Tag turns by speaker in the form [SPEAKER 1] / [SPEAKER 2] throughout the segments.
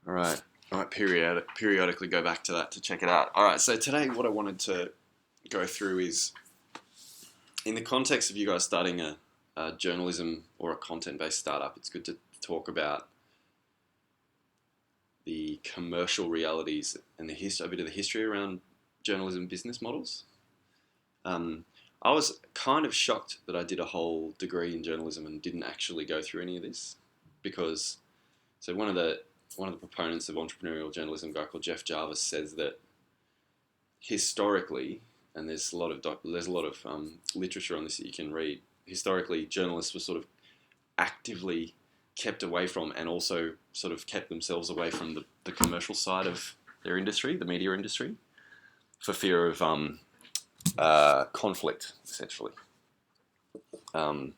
[SPEAKER 1] All right. I might periodically go back to that to check it out. All right. So today, what I wanted to go through is, in the context of you guys starting a journalism or a content-based startup, it's good to talk about the commercial realities and a bit of the history around journalism business models. I was kind of shocked that I did a whole degree in journalism and didn't actually go through any of this, because one of the proponents of entrepreneurial journalism, a guy called Jeff Jarvis, says that historically, and there's a lot of literature on this that you can read. Historically, journalists were sort of actively kept away from, and also sort of kept themselves away from the commercial side of their industry, the media industry, for fear of conflict, essentially. And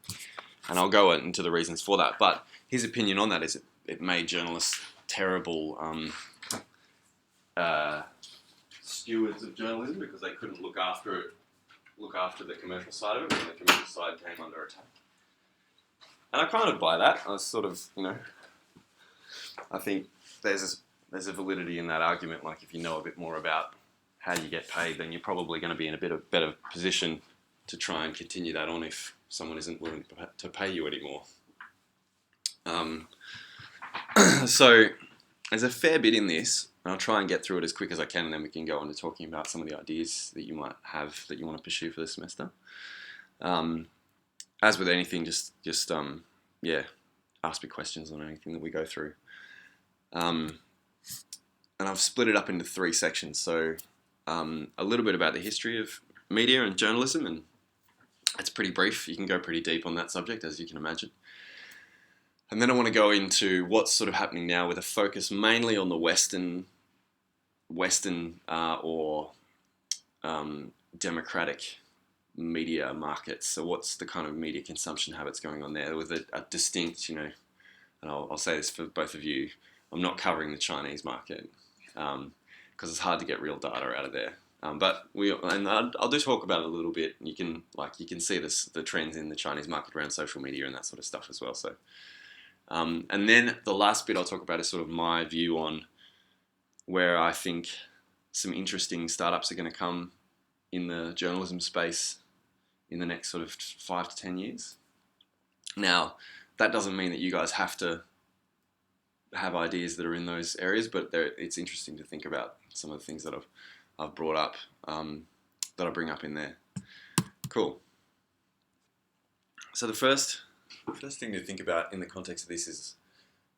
[SPEAKER 1] I'll go into the reasons for that. But his opinion on that is it made journalists terrible stewards of journalism, because they couldn't look after the commercial side of it when the commercial side came under attack. And I kind of buy that. I was sort of, I think there's a validity in that argument. Like, if you know a bit more about how you get paid, then you're probably going to be in a bit of better position to try and continue that on if someone isn't willing to pay you anymore. So there's a fair bit in this, and I'll try and get through it as quick as I can, and then we can go on to talking about some of the ideas that you might have that you want to pursue for the semester. As with anything, just ask me questions on anything that we go through. And I've split it up into 3 sections. So a little bit about the history of media and journalism, and it's pretty brief. You can go pretty deep on that subject, as you can imagine. And then I want to go into what's sort of happening now, with a focus mainly on the Western or democratic media markets. So what's the kind of media consumption habits going on there, with a distinct, and I'll say this for both of you, I'm not covering the Chinese market because it's hard to get real data out of there. But I'll do talk about it a little bit. You can see the trends in the Chinese market around social media and that sort of stuff as well. So, and then the last bit I'll talk about is sort of my view on where I think some interesting startups are going to come in the journalism space in the next sort of 5 to 10 years. Now, that doesn't mean that you guys have to have ideas that are in those areas, but it's interesting to think about some of the things that I've brought up, that I bring up in there. Cool. So the first thing to think about in the context of this is,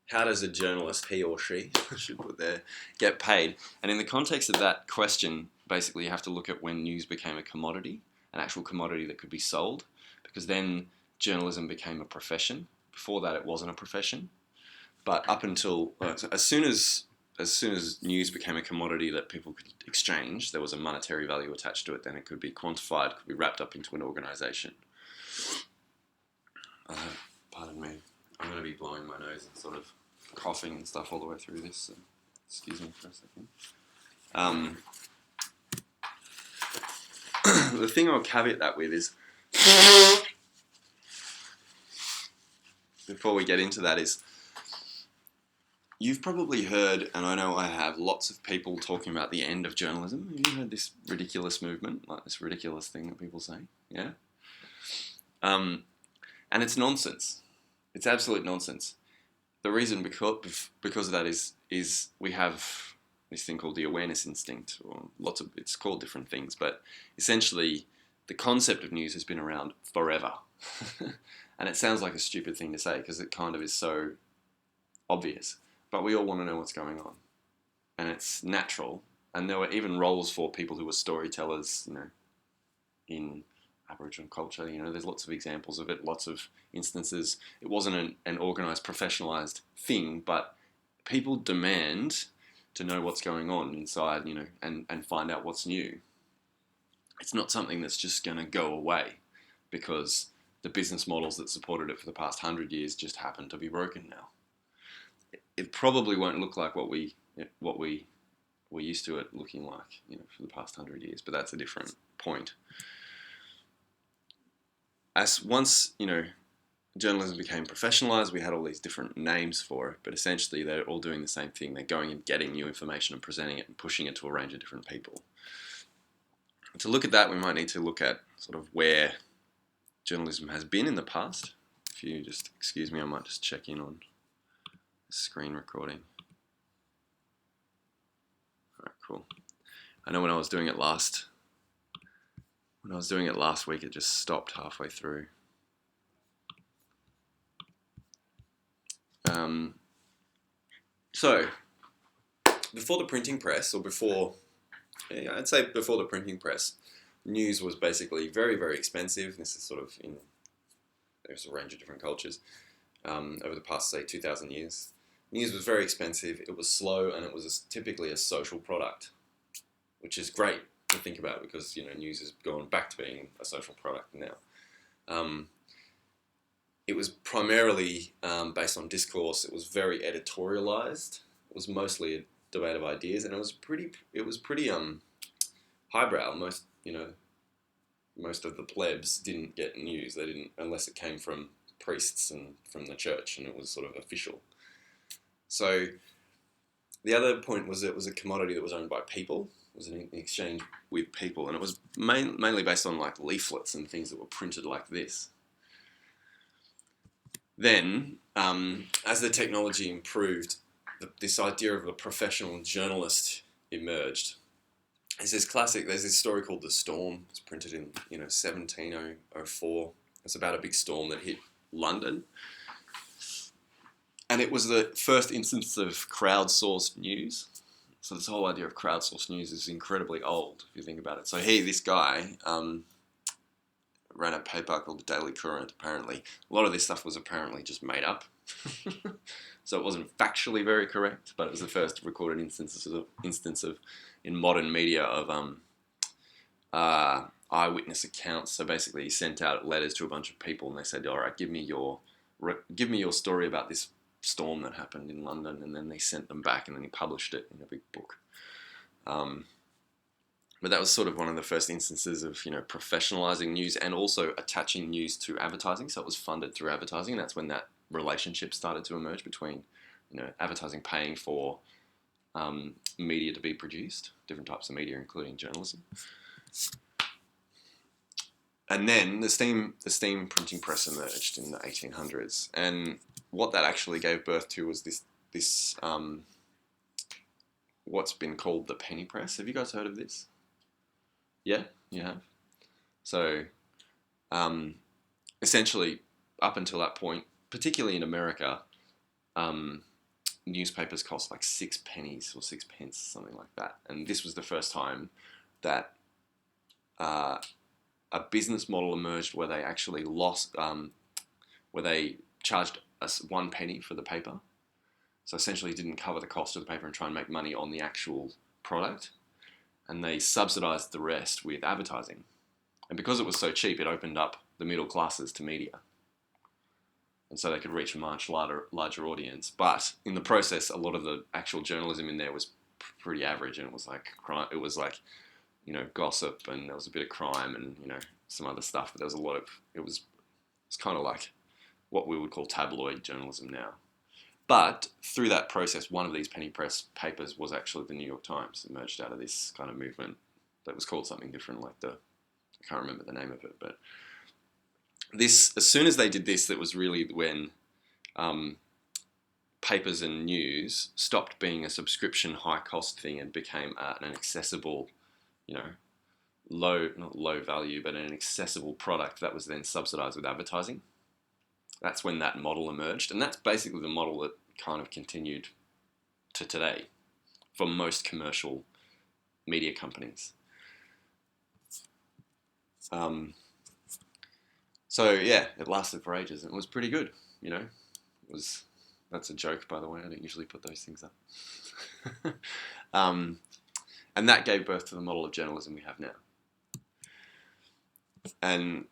[SPEAKER 1] how does a journalist, he or she, should put there, get paid? And in the context of that question, basically you have to look at when news became a commodity, an actual commodity that could be sold, because then journalism became a profession. Before that, it wasn't a profession. But up until as soon as news became a commodity that people could exchange, there was a monetary value attached to it. Then it could be quantified, could be wrapped up into an organisation. Pardon me, I'm going to be blowing my nose and sort of coughing and stuff all the way through this. So excuse me for a second. The thing I'll caveat that with is, before we get into that, is you've probably heard, and I know I have, lots of people talking about the end of journalism. Have you heard this ridiculous movement, like this ridiculous thing that people say? Yeah? And it's nonsense. It's absolute nonsense. The reason because of that is we have this thing called the awareness instinct, or it's called different things, but essentially the concept of news has been around forever. And it sounds like a stupid thing to say, because it kind of is so obvious. But we all want to know what's going on. And it's natural. And there were even roles for people who were storytellers, in Aboriginal culture. There's lots of examples of it, lots of instances. It wasn't an organised, professionalised thing, but people demand to know what's going on inside, and find out what's new. It's not something that's just going to go away because the business models that supported it for the past 100 years just happen to be broken now. It probably won't look like what we're used to it looking like, for the past 100 years, but that's a different point. As once, journalism became professionalized, we had all these different names for it, but essentially they're all doing the same thing. They're going and getting new information and presenting it and pushing it to a range of different people. To look at that, we might need to look at sort of where journalism has been in the past. If you just excuse me, I might just check in on the screen recording. All right, cool. I know when I was doing it last week, it just stopped halfway through. So, before the printing press, or I'd say before the printing press, news was basically very, very expensive. This is sort of there's a range of different cultures over the past, say, 2,000 years. News was very expensive, it was slow, and it was typically a social product, which is great to think about because, news has gone back to being a social product now. It was primarily based on discourse. It was very editorialized. It was mostly a debate of ideas, and it was pretty highbrow. Most of the plebs didn't get news. They didn't, unless it came from priests and from the church, and it was sort of official. So the other point was it was a commodity that was owned by people. It was an exchange with people, and it was mainly based on like leaflets and things that were printed like this. Then, as the technology improved, this idea of a professional journalist emerged. There's this story called The Storm. It's printed in 1704. It's about a big storm that hit London. And it was the first instance of crowdsourced news. So this whole idea of crowdsourced news is incredibly old, if you think about it. So this guy ran a paper called the Daily Courant, apparently. A lot of this stuff was apparently just made up. So it wasn't factually very correct, but it was the first recorded instance of in modern media of eyewitness accounts. So basically he sent out letters to a bunch of people and they said, all right, give me your story about this storm that happened in London. And then they sent them back and then he published it in a big book. But that was sort of one of the first instances of, professionalizing news and also attaching news to advertising. So it was funded through advertising. That's when that relationship started to emerge between, advertising paying for media to be produced, different types of media, including journalism. And then the steam printing press emerged in the 1800s. And what that actually gave birth to was this what's been called the penny press. Have you guys heard of this? Yeah, you have. So, essentially, up until that point, particularly in America, newspapers cost like 6 pennies or 6 pence, something like that. And this was the first time that a business model emerged where they actually where they charged us 1 penny for the paper. So essentially, didn't cover the cost of the paper and try and make money on the actual product. And they subsidized the rest with advertising. And because it was so cheap, it opened up the middle classes to media. And so they could reach a much larger audience. But in the process, a lot of the actual journalism in there was pretty average. And it was like gossip, and there was a bit of crime and, some other stuff. But there was a lot of, it's kind of like what we would call tabloid journalism now. But through that process, one of these penny press papers was actually the New York Times. It emerged out of this kind of movement that was called something different, I can't remember the name of it. But this, as soon as they did this, that was really when papers and news stopped being a subscription, high-cost thing and became an accessible, not low value, but an accessible product that was then subsidized with advertising. That's when that model emerged, and that's basically the model that kind of continued to today for most commercial media companies. So yeah, it lasted for ages, and it was pretty good. That's a joke, by the way. I don't usually put those things up. And that gave birth to the model of journalism we have now. And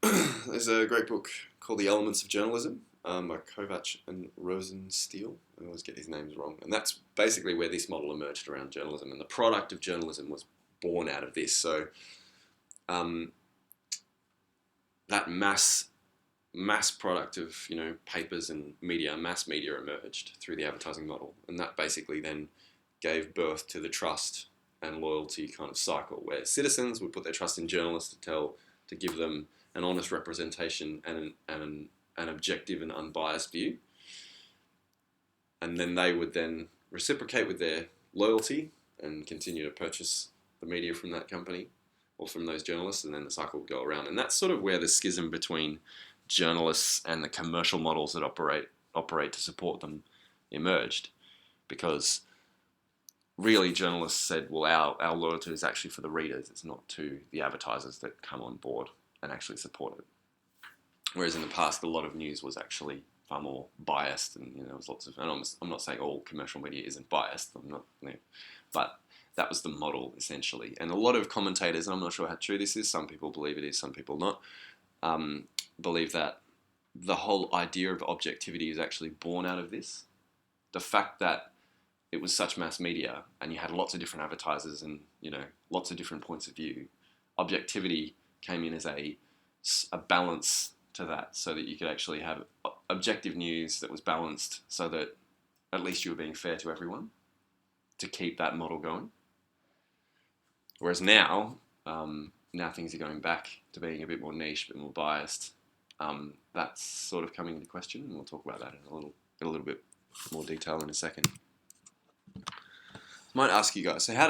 [SPEAKER 1] there's a great book called The Elements of Journalism by Kovacs and Rosenstiel. I always get these names wrong. And that's basically where this model emerged around journalism. And the product of journalism was born out of this. So that mass mass product of papers and media, mass media emerged through the advertising model, and that basically then gave birth to the trust and loyalty kind of cycle, where citizens would put their trust in journalists to give them an honest representation and an objective and unbiased view, and then they would then reciprocate with their loyalty and continue to purchase the media from that company or from those journalists, and then the cycle would go around. And that's sort of where the schism between journalists and the commercial models that operate to support them emerged, because really journalists said, well, our loyalty is actually for the readers, it's not to the advertisers that come on board and actually support it. Whereas in the past, a lot of news was actually far more biased, and there was lots of. And I'm not saying all commercial media isn't biased. I'm not, but that was the model essentially. And a lot of commentators, and I'm not sure how true this is. Some people believe it is, some people not. Believe that the whole idea of objectivity is actually born out of this. The fact that it was such mass media, and you had lots of different advertisers, and lots of different points of view. Objectivity came in as a balance to that, so that you could actually have objective news that was balanced, so that at least you were being fair to everyone, to keep that model going. Whereas now things are going back to being a bit more niche, a bit more biased. That's sort of coming into question, and we'll talk about that in a little bit more detail in a second. I might ask you guys, so how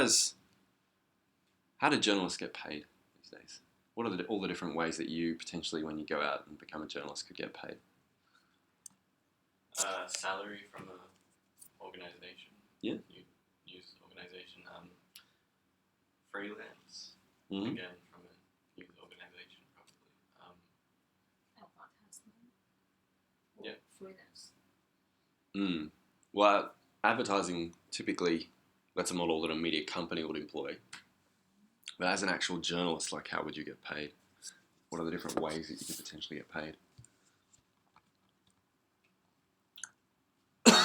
[SPEAKER 1] do journalists get paid these days? What are all the different ways that you potentially, when you go out and become a journalist, could get paid?
[SPEAKER 2] Salary from an organisation.
[SPEAKER 1] Yeah.
[SPEAKER 2] News organisation. Freelance.
[SPEAKER 1] Mm-hmm.
[SPEAKER 2] Again, from a news organisation, probably.
[SPEAKER 3] Advertisement.
[SPEAKER 2] Yeah.
[SPEAKER 3] Freelance.
[SPEAKER 1] Well, advertising typically, that's a model that a media company would employ. But as an actual journalist, like, how would you get paid? What are the different ways that you could potentially get paid?
[SPEAKER 2] Like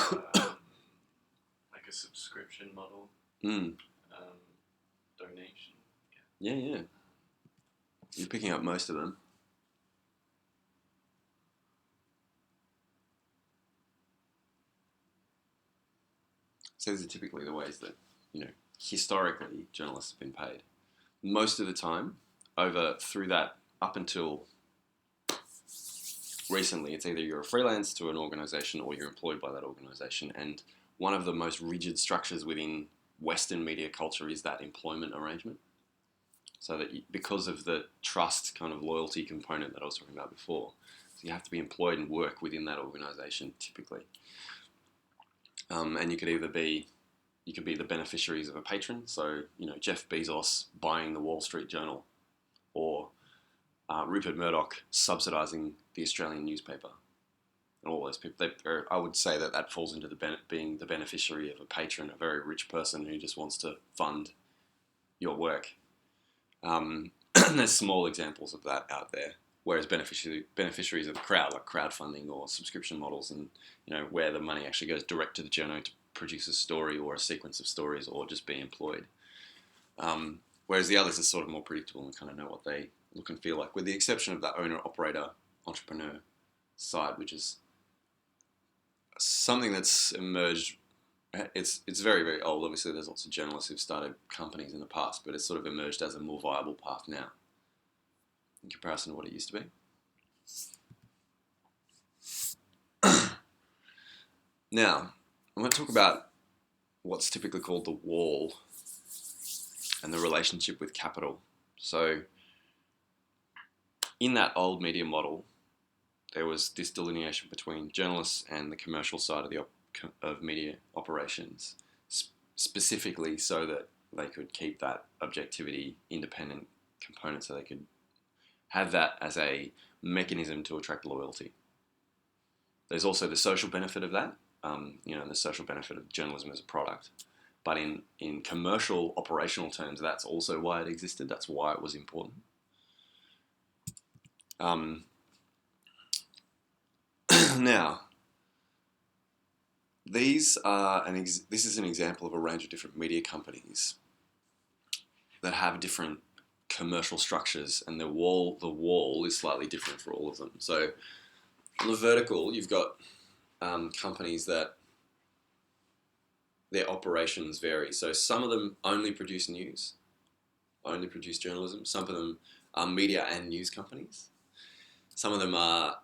[SPEAKER 2] a subscription model. Donation.
[SPEAKER 1] Yeah. You're picking up most of them. So these are typically the ways that, historically journalists have been paid. Most of the time, through that, up until recently, it's either you're a freelance to an organisation or you're employed by that organisation. And one of the most rigid structures within Western media culture is that employment arrangement. So that because of the trust kind of loyalty component that I was talking about before, so you have to be employed and work within that organisation typically. And you could be the beneficiaries of a patron. So, Jeff Bezos buying the Wall Street Journal, or Rupert Murdoch subsidising the Australian newspaper, and all those people. I would say that falls into being the beneficiary of a patron, a very rich person who just wants to fund your work. There's small examples of that out there. Whereas beneficiaries of the crowd, like crowdfunding or subscription models, and where the money actually goes direct to the journal to produce a story or a sequence of stories, or just be employed. Whereas the others are sort of more predictable and kind of know what they look and feel like, with the exception of that owner-operator entrepreneur side, which is something that's emerged. It's very, very old. Obviously, there's lots of journalists who've started companies in the past, but it's sort of emerged as a more viable path now, in comparison to what it used to be. Now, I'm going to talk about what's typically called the wall and the relationship with capital. So, in that old media model, there was this delineation between journalists and the commercial side of media operations, specifically so that they could keep that objectivity, independent component, so they could have that as a mechanism to attract loyalty. There's also the social benefit of that, and the social benefit of journalism as a product. But in commercial operational terms, that's also why it existed. That's why it was important. Now, this is an example of a range of different media companies that have different commercial structures, and the wall is slightly different for all of them. So On the vertical, you've got companies that their operations vary. So some of them only produce news, only produce journalism. Some of them are media and news companies. Some of them are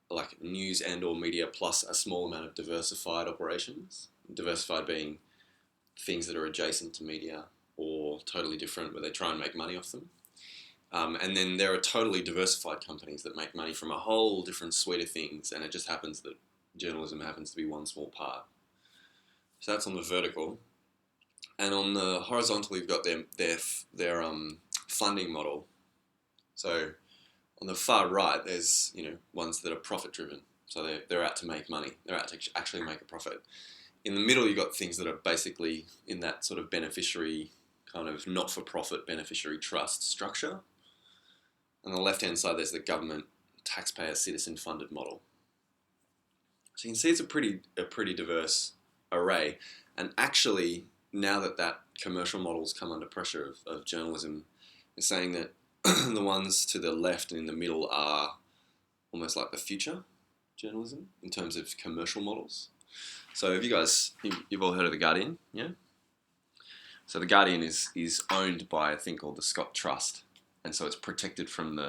[SPEAKER 1] like news and or media plus a small amount of diversified operations. Diversified being things that are adjacent to media or totally different where they try and make money off them. And then there are totally diversified companies that make money from a whole different suite of things, and it just happens that journalism happens to be one small part. So that's on the vertical. And on the horizontal, you've got their funding model. So on the far right, there's ones that are profit driven. So they're out to make money. They're out to actually make a profit. In the middle, you've got things that are basically in that sort of beneficiary, kind of not-for-profit beneficiary trust structure. On the left-hand side, there's the government, taxpayer, citizen-funded model. So you can see it's a pretty diverse array. And actually, now that commercial model's come under pressure of journalism, is saying that the ones to the left and in the middle are almost like the future journalism in terms of commercial models. So have you've all heard of The Guardian, yeah? So The Guardian is owned by a thing called the Scott Trust. And so it's protected from,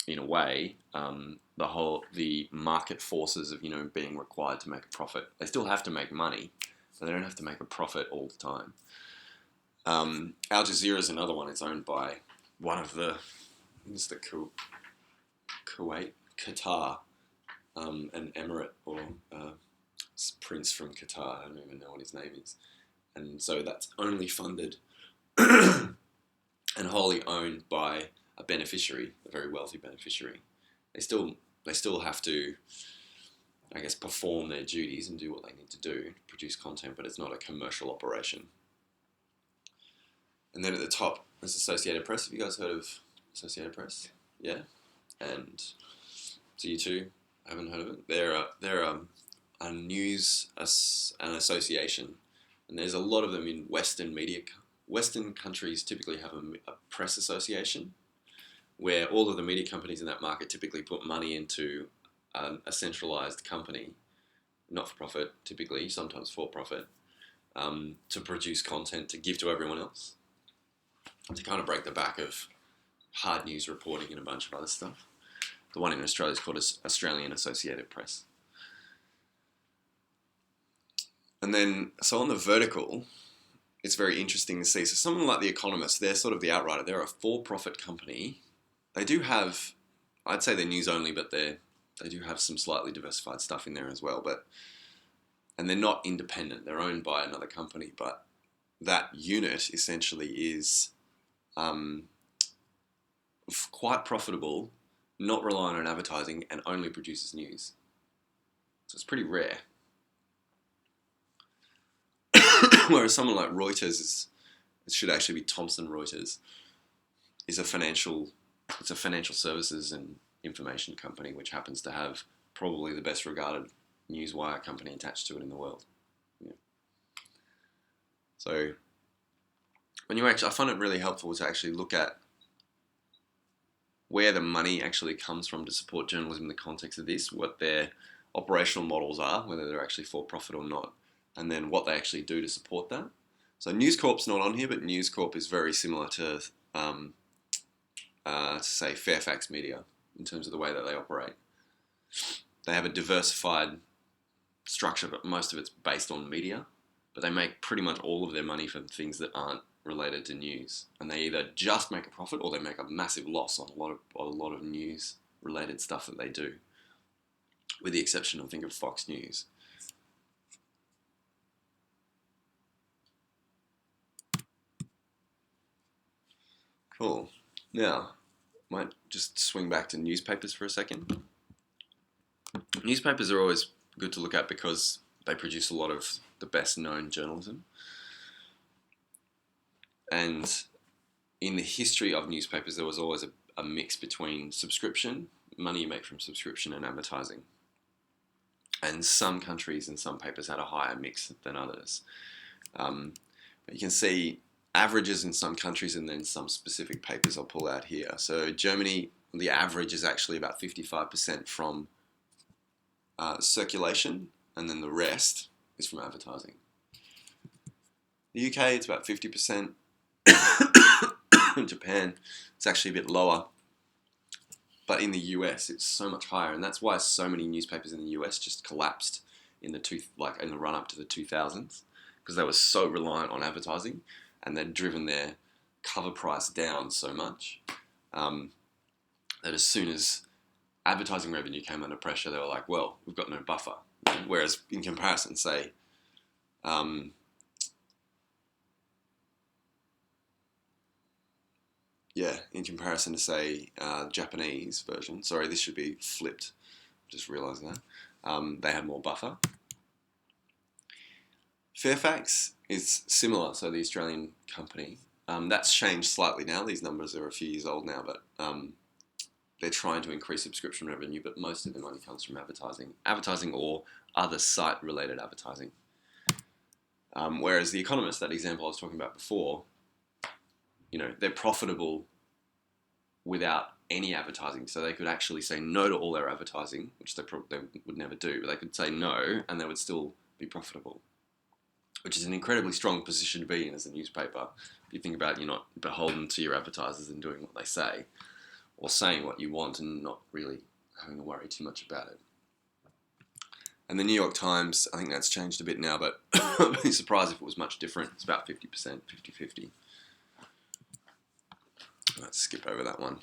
[SPEAKER 1] in a way, the market forces of, being required to make a profit. They still have to make money, but they don't have to make a profit all the time. Al Jazeera is another one. It's owned by one of the Kuwait, Qatar, an emirate or prince from Qatar. I don't even know what his name is. And so that's only funded and wholly owned by a beneficiary, a very wealthy beneficiary. They still have to, I guess, perform their duties and do what they need to do, produce content, but it's not a commercial operation. And then at the top, there's Associated Press. Have you guys heard of Associated Press? Yeah? And so you two haven't heard of it? They're a news an association, and there's a lot of them in Western media. Western countries typically have a press association where all of the media companies in that market typically put money into a centralized company, not for profit, typically, sometimes for profit, to produce content to give to everyone else, to kind of break the back of hard news reporting and a bunch of other stuff. The one in Australia is called Australian Associated Press. And then, so on the vertical, it's very interesting to see. So someone like The Economist, they're sort of the outrider. They're a for-profit company. They do have, I'd say they're news only, but they do have some slightly diversified stuff in there as well. And they're not independent. They're owned by another company, but that unit essentially is quite profitable, not reliant on advertising, and only produces news. So it's pretty rare. Whereas someone like Reuters it should actually be Thomson Reuters, is a financial services and information company which happens to have probably the best regarded newswire company attached to it in the world. Yeah. So I find it really helpful to actually look at where the money actually comes from to support journalism in the context of this, what their operational models are, whether they're actually for profit or not, and then what they actually do to support that. So News Corp's not on here, but News Corp is very similar to say Fairfax Media in terms of the way that they operate. They have a diversified structure, but most of it's based on media. But they make pretty much all of their money from things that aren't related to news, and they either just make a profit or they make a massive loss on a lot of news related stuff that they do, with the exception of, think of Fox News. Cool. Now, might just swing back to newspapers for a second. Newspapers are always good to look at because they produce a lot of the best known journalism. And in the history of newspapers, there was always a mix between subscription, money you make from subscription, and advertising. And some countries and some papers had a higher mix than others. But you can see averages in some countries and then some specific papers I'll pull out here. So Germany the average is actually about 55% from circulation, and then the rest is from advertising. The UK, it's about 50%. In Japan, it's actually a bit lower. But in the US, it's so much higher, and that's why so many newspapers in the US just collapsed in the run up to the 2000s, because they were so reliant on advertising, and they'd driven their cover price down so much that as soon as advertising revenue came under pressure, they were like, well, we've got no buffer. Whereas in comparison, say, in comparison to, say, Japanese version, sorry, this should be flipped, just realised that, they had more buffer. Fairfax is similar, so the Australian company. That's changed slightly now. These numbers are a few years old now, but they're trying to increase subscription revenue, but most of the money comes from advertising or other site-related advertising. Whereas The Economist, that example I was talking about before, they're profitable without any advertising. So they could actually say no to all their advertising, which they would never do, but they could say no and they would still be profitable, which is an incredibly strong position to be in as a newspaper. If you think about it, you're not beholden to your advertisers and doing what they say, or saying what you want and not really having to worry too much about it. And the New York Times, I think that's changed a bit now, but I'd be surprised if it was much different. It's about 50%, 50-50. Let's skip over that one.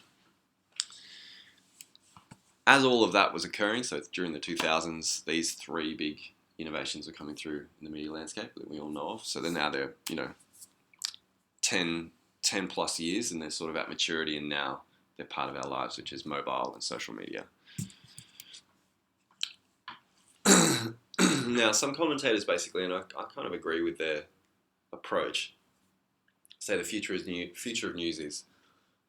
[SPEAKER 1] As all of that was occurring, so during the 2000s, these three big innovations were coming through in the media landscape that we all know of. So they're 10 plus years, and they're sort of at maturity, and now they're part of our lives, which is mobile and social media. Now, some commentators basically, and I kind of agree with their approach, say the future of news is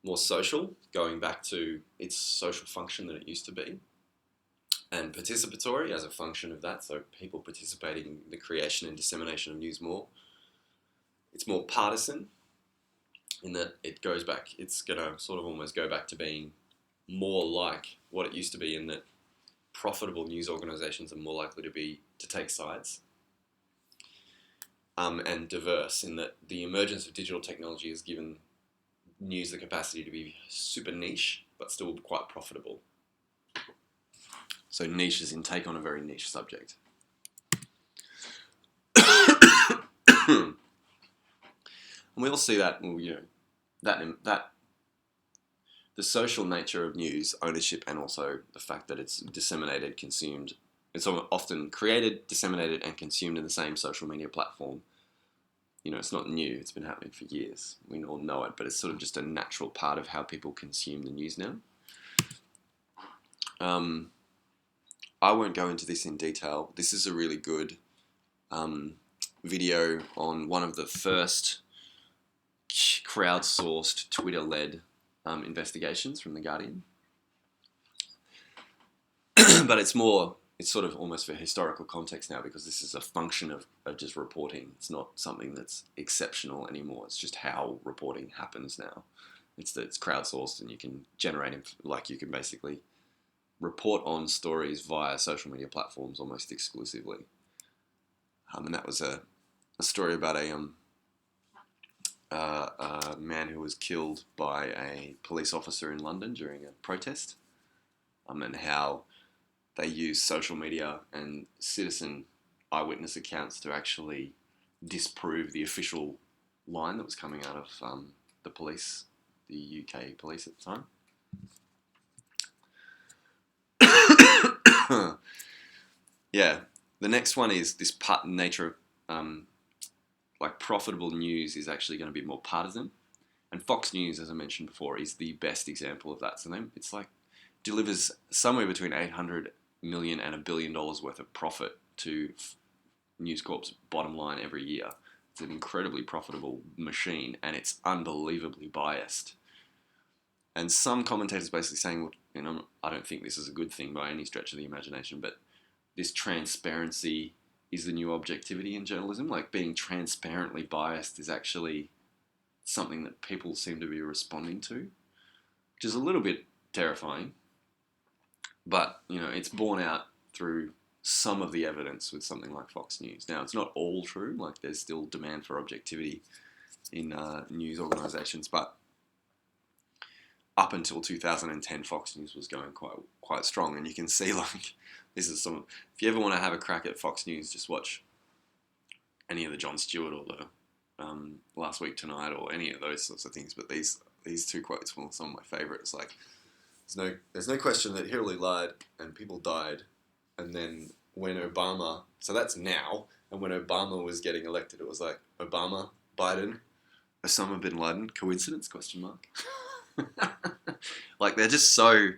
[SPEAKER 1] more social, going back to its social function that it used to be, and participatory as a function of that, so people participating in the creation and dissemination of news more. It's more partisan in that it's going to sort of almost go back to being more like what it used to be, in that profitable news organisations are more likely to take sides, and diverse, in that the emergence of digital technology has given news the capacity to be super niche but still quite profitable. So niche is in take on a very niche subject. And we all see that, that the social nature of news, ownership, and also the fact that it's disseminated, consumed. It's often created, disseminated, and consumed in the same social media platform. It's not new. It's been happening for years. We all know it, but it's sort of just a natural part of how people consume the news now. I won't go into this in detail. This is a really good video on one of the first crowdsourced, Twitter-led investigations from The Guardian. But it's sort of almost for historical context now, because this is a function of just reporting. It's not something that's exceptional anymore. It's just how reporting happens now. It's crowdsourced, and you can generate, you can basically report on stories via social media platforms almost exclusively. And that was a story about a man who was killed by a police officer in London during a protest, and how they used social media and citizen eyewitness accounts to actually disprove the official line that was coming out of the police, the UK police at the time. Yeah, the next one is this nature of profitable news is actually going to be more partisan, and Fox News, as I mentioned before, is the best example of that. So it's delivers somewhere between 800 million and $1 billion worth of profit to News Corp's bottom line every year. It's an incredibly profitable machine, and it's unbelievably biased. And some commentators basically saying, I don't think this is a good thing by any stretch of the imagination, but this transparency is the new objectivity in journalism. Like, being transparently biased is actually something that people seem to be responding to, which is a little bit terrifying. But, it's borne out through some of the evidence with something like Fox News. Now, it's not all true. Like, there's still demand for objectivity in news organisations, but up until 2010, Fox News was going quite strong, and you can see like this is some. If you ever want to have a crack at Fox News, just watch any of the Jon Stewart or the Last Week Tonight or any of those sorts of things. But these two quotes were some of my favourites. Like, there's no question that Hillary lied and people died, and then when Obama, so that's now, and when Obama was getting elected, it was like Obama, Biden, Osama bin Laden, coincidence? Question mark. Like, they're just so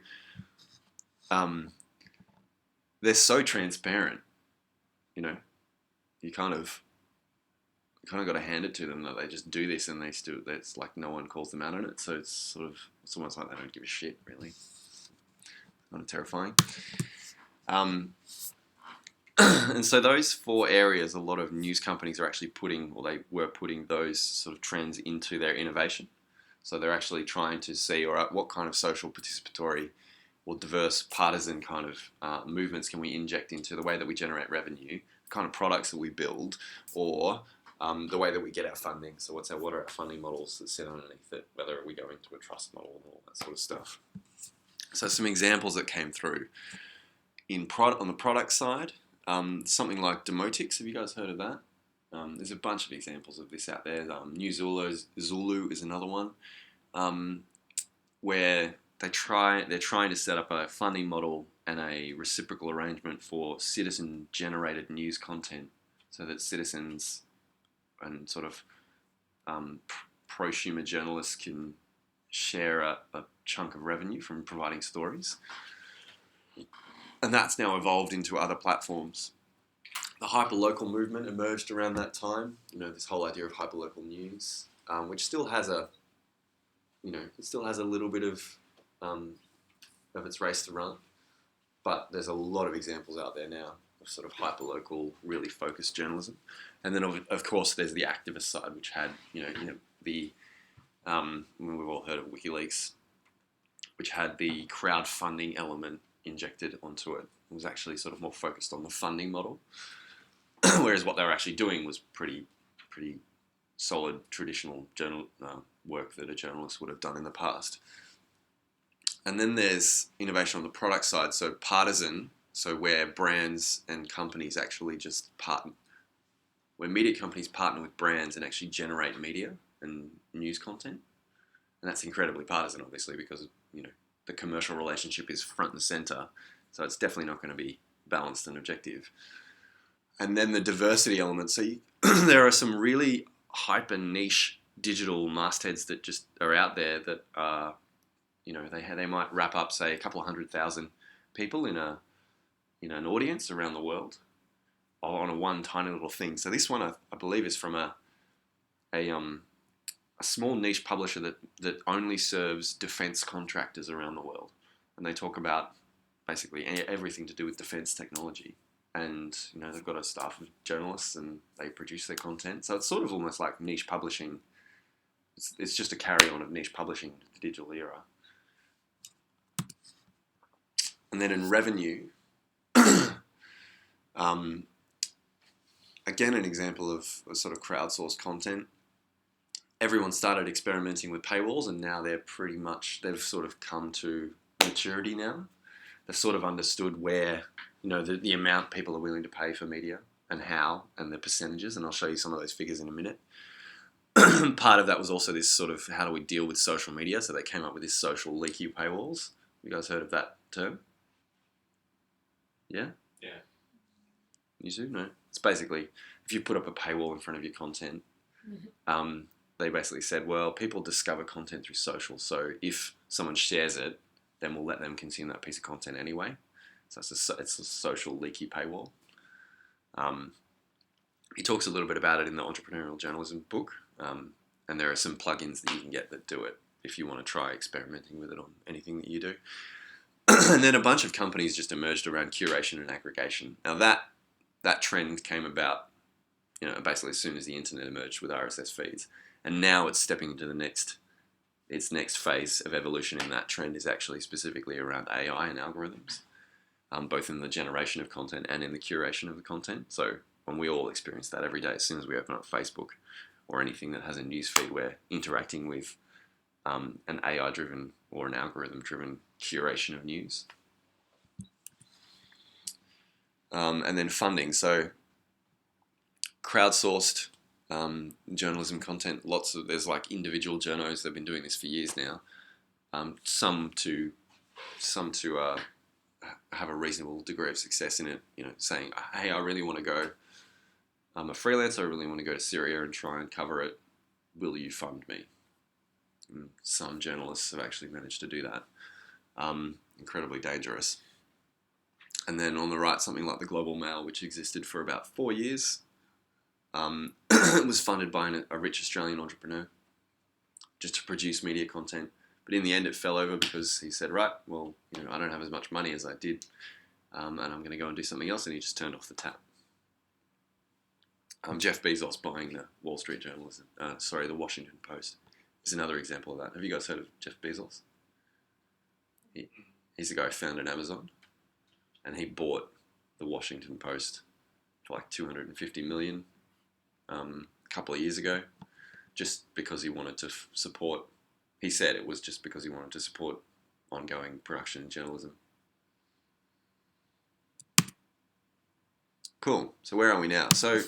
[SPEAKER 1] they're so transparent, you kind of got to hand it to them that they just do this, and it's like no one calls them out on it, so it's almost like they don't give a shit, really. Kind of terrifying. And so those 4 areas, a lot of news companies are actually they were putting those sort of trends into their innovation. So they're actually trying to see, all right, what kind of social participatory or diverse partisan kind of movements can we inject into the way that we generate revenue, the kind of products that we build, or the way that we get our funding. So what are our funding models that sit underneath it, whether we go into a trust model and all that sort of stuff. So some examples that came through on the product side, something like Demotics. Have you guys heard of that? There's a bunch of examples of this out there. New Zulu is another one, where they're trying to set up a funding model and a reciprocal arrangement for citizen-generated news content, so that citizens and sort of prosumer journalists can share a chunk of revenue from providing stories. And that's now evolved into other platforms. The hyperlocal movement emerged around that time. This whole idea of hyperlocal news, which still has a little bit of its race to run. But there's a lot of examples out there now of sort of hyperlocal, really focused journalism. And then, of course, there's the activist side, which had, we've all heard of WikiLeaks, which had the crowdfunding element injected onto it. It was actually sort of more focused on the funding model, whereas what they were actually doing was pretty solid traditional work that a journalist would have done in the past. And then there's innovation on the product side, so partisan, so where brands and companies actually just partner, where media companies partner with brands and actually generate media and news content. And that's incredibly partisan, obviously, because, the commercial relationship is front and center, so it's definitely not going to be balanced and objective. And then the diversity element, so there are some really hyper niche digital mastheads that just are out there that are, they might wrap up, say, a couple of 100,000 people in an audience around the world on a one tiny little thing. So this one, I believe, is from a small niche publisher that only serves defense contractors around the world. And they talk about basically everything to do with defense technology. And, they've got a staff of journalists and they produce their content. So it's sort of almost like niche publishing. It's just a carry-on of niche publishing in the digital era. And then in revenue, again, an example of a sort of crowdsourced content. Everyone started experimenting with paywalls, and now they've sort of come to maturity now. They've sort of understood where, the amount people are willing to pay for media and how, and the percentages, and I'll show you some of those figures in a minute. Part of that was also this sort of, how do we deal with social media? So they came up with this social leaky paywalls. You guys heard of that term? Yeah?
[SPEAKER 2] Yeah.
[SPEAKER 1] You do? No. It's basically, if you put up a paywall in front of your content, they basically said, well, people discover content through social, so if someone shares it, then we'll let them consume that piece of content anyway. So it's a social leaky paywall. He talks a little bit about it in the Entrepreneurial Journalism book, and there are some plugins that you can get that do it if you want to try experimenting with it on anything that you do. And then a bunch of companies just emerged around curation and aggregation. Now that trend came about, basically as soon as the internet emerged with RSS feeds. And now it's stepping into the next its next phase of evolution in that trend is actually specifically around AI and algorithms, both in the generation of content and in the curation of the content. So when we all experience that every day, as soon as we open up Facebook or anything that has a news feed, we're interacting with an AI-driven or an algorithm-driven curation of news. And then funding. So crowdsourced journalism content. There's like individual journos that've been doing this for years now. Some to have a reasonable degree of success in it. Saying, hey, I really want to go. I'm a freelancer. I really want to go to Syria and try and cover it. Will you fund me? And some journalists have actually managed to do that. Incredibly dangerous. And then on the right, something like the Global Mail, which existed for about 4 years. It was funded by a rich Australian entrepreneur just to produce media content. But in the end, it fell over because he said, right, well, I don't have as much money as I did, and I'm going to go and do something else. And he just turned off the tap. Jeff Bezos buying the the Washington Post is another example of that. Have you guys heard of Jeff Bezos? He's the guy who founded Amazon, and he bought the Washington Post for like $250 million a couple of years ago, just because he wanted to support. He said it was just because he wanted to support ongoing production and journalism. Cool. So where are we now? So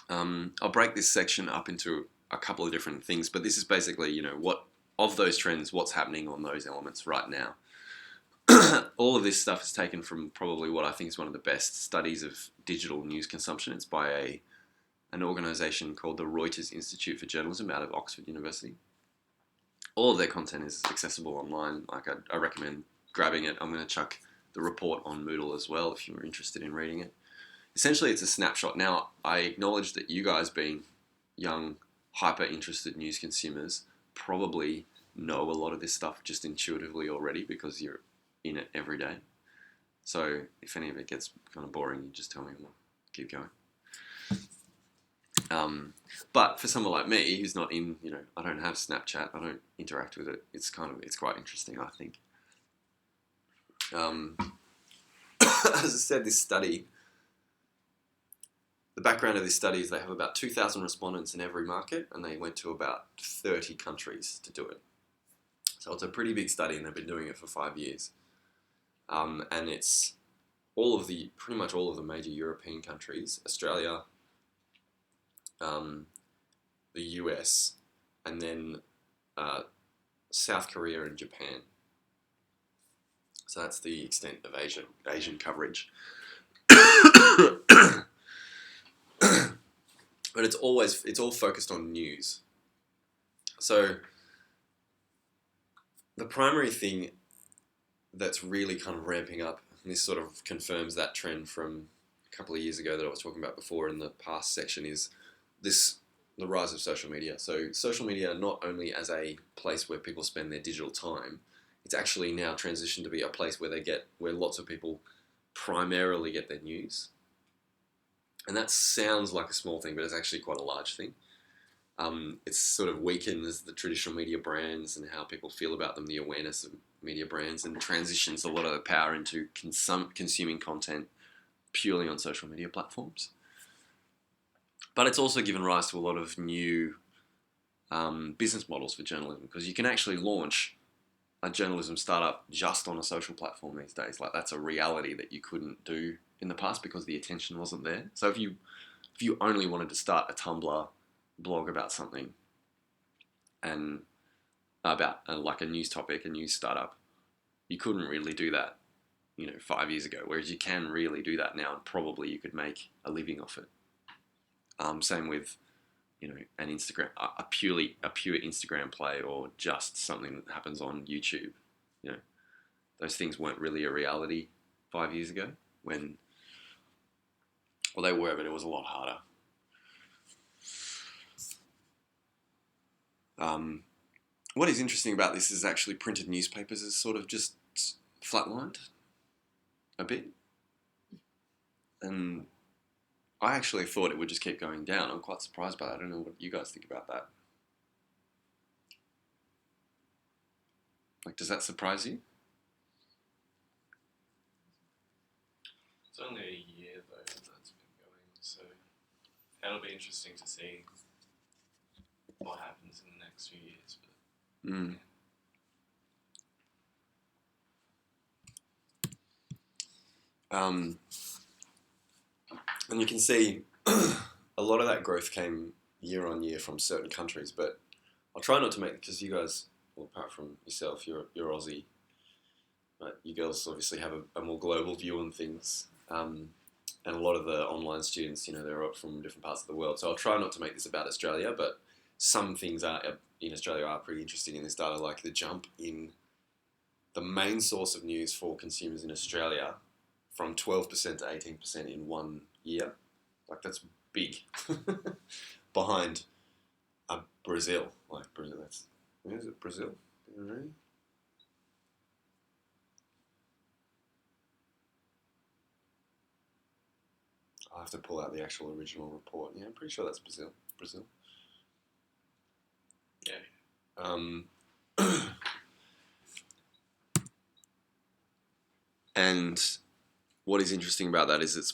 [SPEAKER 1] I'll break this section up into a couple of different things, but this is basically, what of those trends, what's happening on those elements right now. All of this stuff is taken from probably what I think is one of the best studies of digital news consumption. It's by an organisation called the Reuters Institute for Journalism out of Oxford University. All of their content is accessible online. Like I recommend grabbing it. I'm going to chuck the report on Moodle as well if you're interested in reading it. Essentially, it's a snapshot. Now, I acknowledge that you guys, being young, hyper-interested news consumers, probably know a lot of this stuff just intuitively already because you're in it every day. So if any of it gets kind of boring, you just tell me and we'll keep going. But for someone like me who's not in, I don't have Snapchat, I don't interact with it, it's quite interesting, I think. As I said, this study, the background of this study is they have about 2,000 respondents in every market, and they went to about 30 countries to do it. So it's a pretty big study, and they've been doing it for 5 years. And it's pretty much all of the major European countries, Australia, the US, and then South Korea and Japan. So that's the extent of Asian coverage. But it's all focused on news. So the primary thing that's really kind of ramping up, and this sort of confirms that trend from a couple of years ago that I was talking about before in the past section, is the rise of social media. So social media, not only as a place where people spend their digital time, it's actually now transitioned to be a place where lots of people primarily get their news. And that sounds like a small thing, but it's actually quite a large thing. It sort of weakens the traditional media brands and how people feel about them, the awareness of media brands, and transitions a lot of the power into consuming content purely on social media platforms. But it's also given rise to a lot of new business models for journalism, because you can actually launch a journalism startup just on a social platform these days. Like, that's a reality that you couldn't do in the past because the attention wasn't there. So if you only wanted to start a Tumblr blog about something, and about like a news topic, a news startup, you couldn't really do that 5 years ago, whereas you can really do that now, and probably you could make a living off it. Same with an Instagram, a pure Instagram play, or just something that happens on YouTube. Those things weren't really a reality 5 years ago, when, well, they were, but it was a lot harder. What is interesting about this is actually printed newspapers is sort of just flatlined a bit, and I actually thought it would just keep going down. I'm quite surprised by that. I don't know what you guys think about that. Like, does that surprise you?
[SPEAKER 2] It's only a year though that's been going, so it'll be interesting to see what happens in the next few years. But
[SPEAKER 1] Mm. And you can see a lot of that growth came year on year from certain countries, but I'll try not to make, because you guys, well, apart from yourself, you're Aussie, but you girls obviously have a more global view on things. And a lot of the online students, they're up from different parts of the world. So I'll try not to make this about Australia, but some things in Australia are pretty interesting in this data, like the jump in the main source of news for consumers in Australia from 12% to 18% in 1 year. Like, that's big. Behind Brazil. Like, Brazil, is it Brazil? I'll have to pull out the actual original report. Yeah, I'm pretty sure that's Brazil.
[SPEAKER 2] yeah,
[SPEAKER 1] And what is interesting about that is it's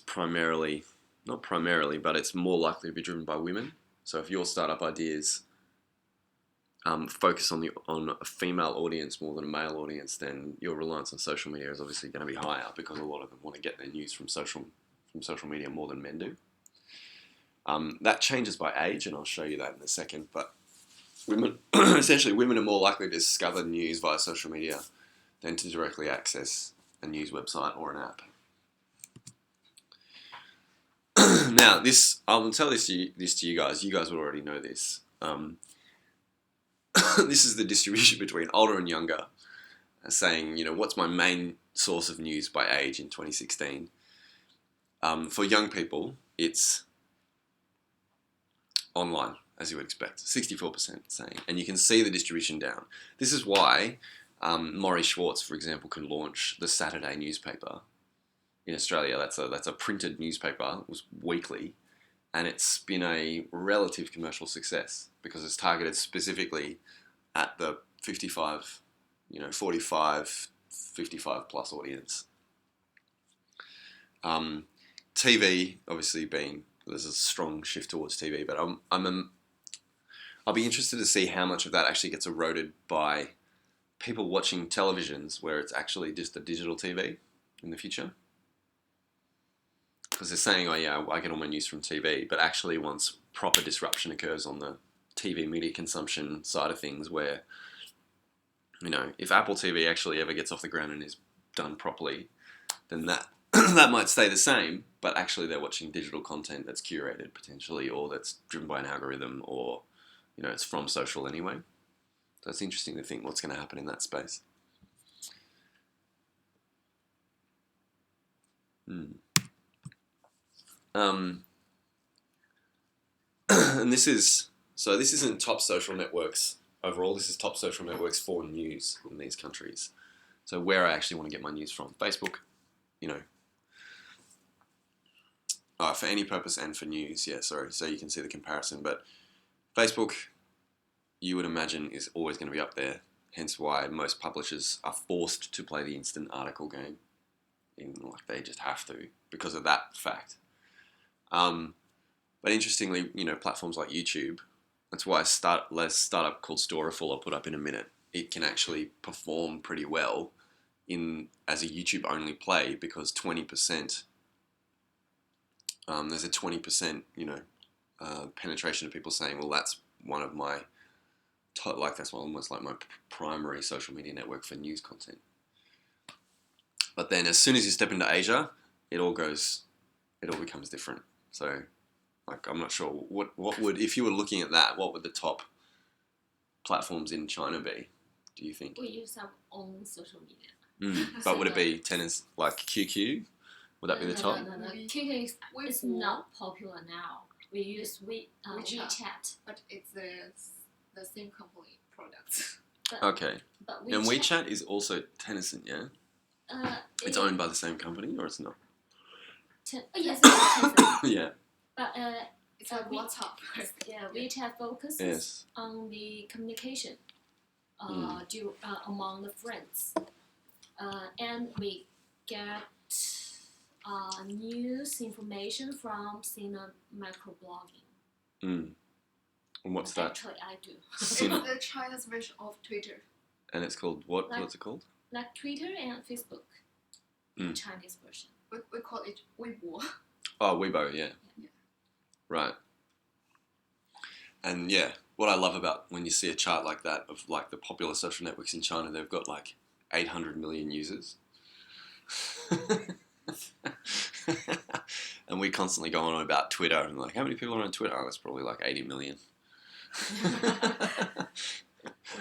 [SPEAKER 1] not primarily, but it's more likely to be driven by women. So if your startup ideas focus on a female audience more than a male audience, then your reliance on social media is obviously going to be higher, because a lot of them want to get their news from social media more than men do. That changes by age, and I'll show you that in a second. But women are more likely to discover news via social media than to directly access a news website or an app. Now, I'll tell this to you guys. You guys would already know this. This is the distribution between older and younger, saying, what's my main source of news by age in 2016? For young people, it's online, as you would expect, 64% saying. And you can see the distribution down. This is why Maury Schwartz, for example, can launch the Saturday newspaper in Australia. That's a printed newspaper. It was weekly. And it's been a relative commercial success because it's targeted specifically at the 45, 45, 55 plus audience. TV, obviously, there's a strong shift towards TV, but I'll be interested to see how much of that actually gets eroded by people watching televisions where it's actually just a digital TV in the future. Because they're saying, oh yeah, I get all my news from TV, but actually once proper disruption occurs on the TV media consumption side of things, where, if Apple TV actually ever gets off the ground and is done properly, then that that might stay the same, but actually they're watching digital content that's curated potentially, or that's driven by an algorithm, or, it's from social anyway. So it's interesting to think what's going to happen in that space. And this isn't top social networks overall. This is top social networks for news in these countries. So where I actually want to get my news from. Facebook, for any purpose and for news, yeah, sorry. So you can see the comparison. But Facebook, you would imagine, is always going to be up there. Hence why most publishers are forced to play the instant article game. They just have to, because of that fact. But interestingly, platforms like YouTube, that's why a startup called Storeful I'll put up in a minute. It can actually perform pretty well as a YouTube only play, because 20%, there's a 20%, penetration of people saying, well, that's one of my, that's almost like my primary social media network for news content. But then as soon as you step into Asia, it all becomes different. So, I'm not sure what would, if you were looking at that, what would the top platforms in China be, do you think?
[SPEAKER 3] We use our own social media.
[SPEAKER 1] But would it be tennis like QQ? Would that be the top?
[SPEAKER 3] No. QQ is not popular now. We use WeChat.
[SPEAKER 4] But it's the same company products.
[SPEAKER 1] Okay.
[SPEAKER 3] But
[SPEAKER 1] And WeChat is also Tencent, yeah? It's owned by the same company, or it's not?
[SPEAKER 3] Yes, it's Tencent.
[SPEAKER 1] Yeah.
[SPEAKER 3] But
[SPEAKER 4] It's like WhatsApp.
[SPEAKER 3] WeChat focuses on the communication. among the friends, and we get news information from Sina microblogging.
[SPEAKER 1] Mm. And what's that?
[SPEAKER 3] Actually, I do.
[SPEAKER 4] It's the China's version of Twitter.
[SPEAKER 1] And it's called what?
[SPEAKER 3] Like-
[SPEAKER 1] What's it called?
[SPEAKER 3] Like Twitter and Facebook, Chinese version.
[SPEAKER 4] We call it Weibo.
[SPEAKER 1] Oh, Weibo, yeah.
[SPEAKER 4] Yeah.
[SPEAKER 1] Right. And yeah, what I love about when you see a chart like that of like the popular social networks in China, they've got like 800 million users. And we constantly go on about Twitter and like, how many people are on Twitter? Oh, it's probably like 80 million.
[SPEAKER 3] We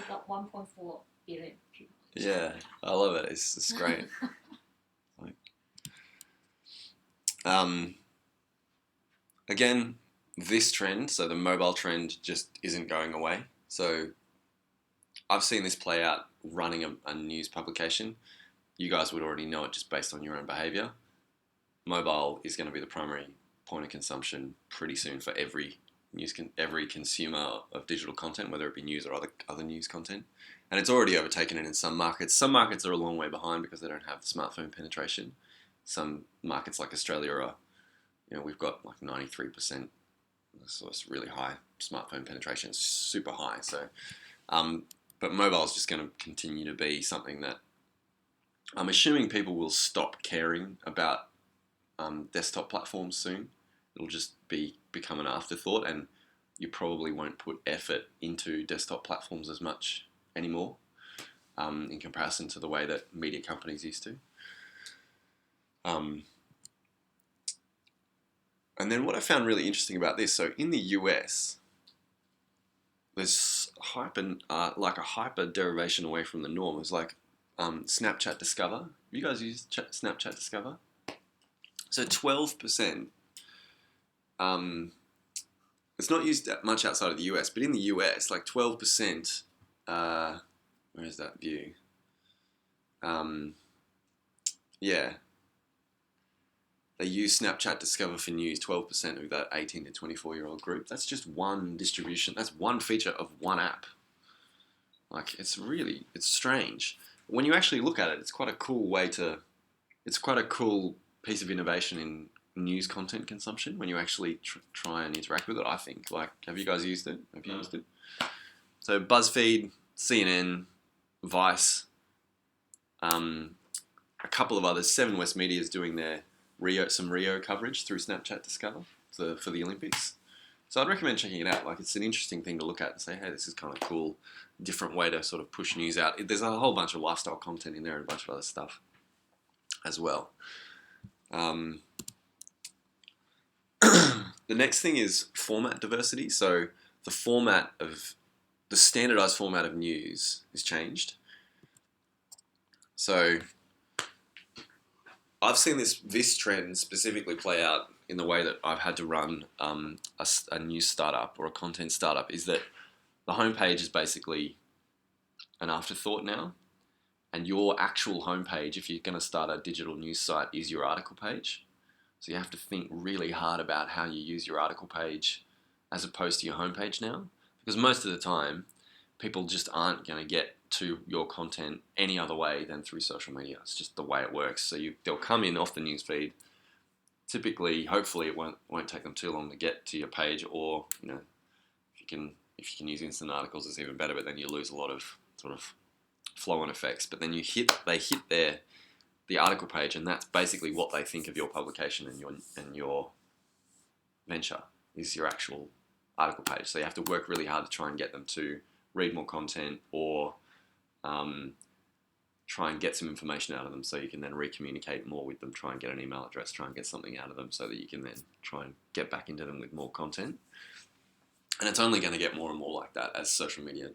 [SPEAKER 3] got 1.4 billion people.
[SPEAKER 1] Yeah, I love it. It's great. Again, this trend, so the mobile trend, just isn't going away. So I've seen this play out running a news publication. You guys would already know it just based on your own behavior. Mobile is going to be the primary point of consumption pretty soon for every consumer of digital content, whether it be news or other news content. And it's already overtaken it in some markets. Some markets are a long way behind because they don't have smartphone penetration. Some markets like Australia are, we've got like 93%. So it's really high smartphone penetration. It's super high. So, but mobile is just going to continue to be something that I'm assuming people will stop caring about desktop platforms soon. It'll just become an afterthought, and you probably won't put effort into desktop platforms as much anymore in comparison to the way that media companies used to. And then what I found really interesting about this, so in the US, there's like a hyper derivation away from the norm. It's like Snapchat Discover. Have you guys used Snapchat Discover? So 12%, it's not used that much outside of the US, but in the US, like 12%, where is that view? Yeah. They use Snapchat Discover for news, 12% of that 18 to 24-year-old group. That's just one distribution. That's one feature of one app. Like, it's strange. When you actually look at it, it's quite a cool piece of innovation in news content consumption when you actually try and interact with it, I think. Like, have you guys used it? Have you used it? So BuzzFeed, CNN, Vice, a couple of others, Seven West Media is doing their Rio coverage through Snapchat Discover for the Olympics. So I'd recommend checking it out. Like, it's an interesting thing to look at and say, hey, this is kind of cool, different way to sort of push news out. There's a whole bunch of lifestyle content in there and a bunch of other stuff as well. The next thing is format diversity. So the standardized format of news is changed. So I've seen this trend specifically play out in the way that I've had to run a news startup or a content startup, is that the homepage is basically an afterthought now. And your actual homepage, if you're going to start a digital news site, is your article page. So you have to think really hard about how you use your article page as opposed to your homepage now. Because most of the time, people just aren't going to get to your content any other way than through social media. It's just the way it works. So they'll come in off the newsfeed. Typically, hopefully, it won't take them too long to get to your page. Or if you can use instant articles, it's even better. But then you lose a lot of sort of flow-on effects. But then they hit the article page, and that's basically what they think of your publication and your venture is your actual article page. So you have to work really hard to try and get them to read more content or try and get some information out of them so you can then re-communicate more with them, try and get an email address, try and get something out of them so that you can then try and get back into them with more content. And it's only going to get more and more like that as social media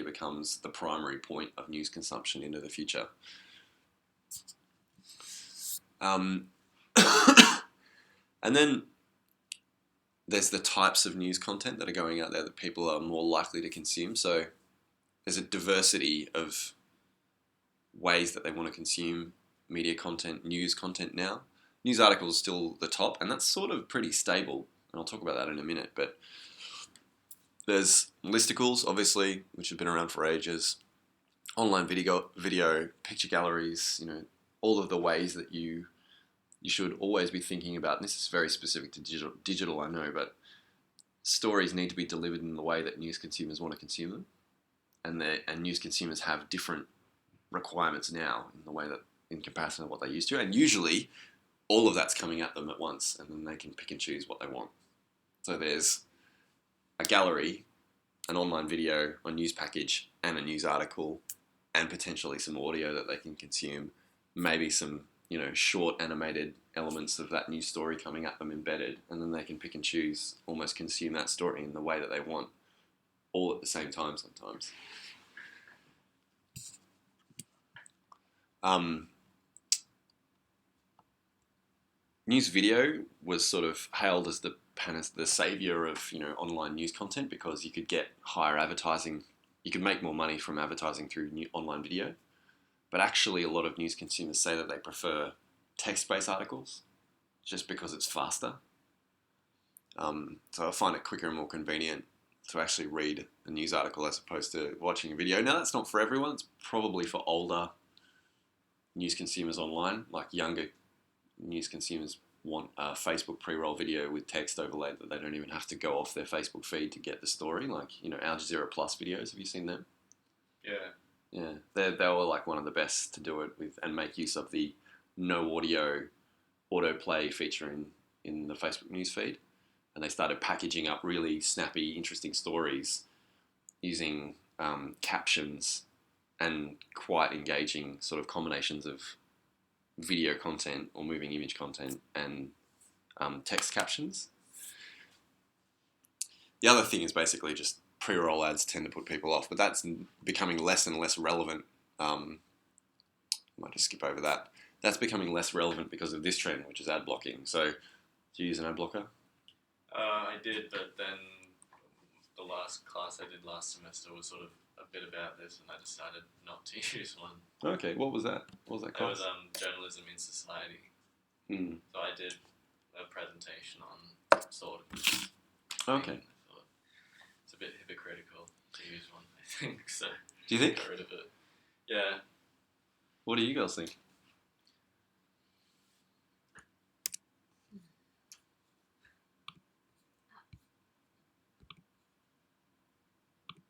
[SPEAKER 1] becomes the primary point of news consumption into the future. And then there's the types of news content that are going out there that people are more likely to consume. So there's a diversity of ways that they want to consume media content, news content now. News articles still the top, and that's sort of pretty stable. And I'll talk about that in a minute. But There's listicles, obviously, which have been around for ages. Online video, picture galleries, all of the ways that you should always be thinking about. And this is very specific to digital, I know, but stories need to be delivered in the way that news consumers want to consume them, and news consumers have different requirements now in the way that in comparison to what they used to, and usually all of that's coming at them at once, and then they can pick and choose what they want. So there's a gallery, an online video, a news package, and a news article, and potentially some audio that they can consume, maybe some short animated elements of that news story coming at them embedded, and then they can pick and choose, almost consume that story in the way that they want, all at the same time sometimes. News video was sort of hailed as the savior of online news content, because you could get higher advertising, you could make more money from advertising through online video. But actually, a lot of news consumers say that they prefer text-based articles just because it's faster. So I find it quicker and more convenient to actually read a news article as opposed to watching a video. Now, that's not for everyone. It's probably for older news consumers online. Like younger news consumers want a Facebook pre-roll video with text overlaid that they don't even have to go off their Facebook feed to get the story. Like, Al Jazeera Plus videos. Have you seen them?
[SPEAKER 2] Yeah.
[SPEAKER 1] Yeah, they were like one of the best to do it with and make use of the no audio autoplay feature in the Facebook news feed. And they started packaging up really snappy, interesting stories using captions and quite engaging sort of combinations of video content or moving image content and text captions. The other thing is basically just pre-roll ads tend to put people off, but that's becoming less and less relevant. I might just skip over that. That's becoming less relevant because of this trend, which is ad blocking. So, do you use an ad blocker?
[SPEAKER 2] I did, but then the last class I did last semester was sort of a bit about this, and I decided not to use one.
[SPEAKER 1] Okay, what was that? What was that class?
[SPEAKER 2] It was journalism in society. So I did a presentation on sort of.
[SPEAKER 1] Okay.
[SPEAKER 2] It's a bit hypocritical to use one, I think. So
[SPEAKER 1] Do you think?
[SPEAKER 2] get rid of it. Yeah.
[SPEAKER 1] What do you guys think?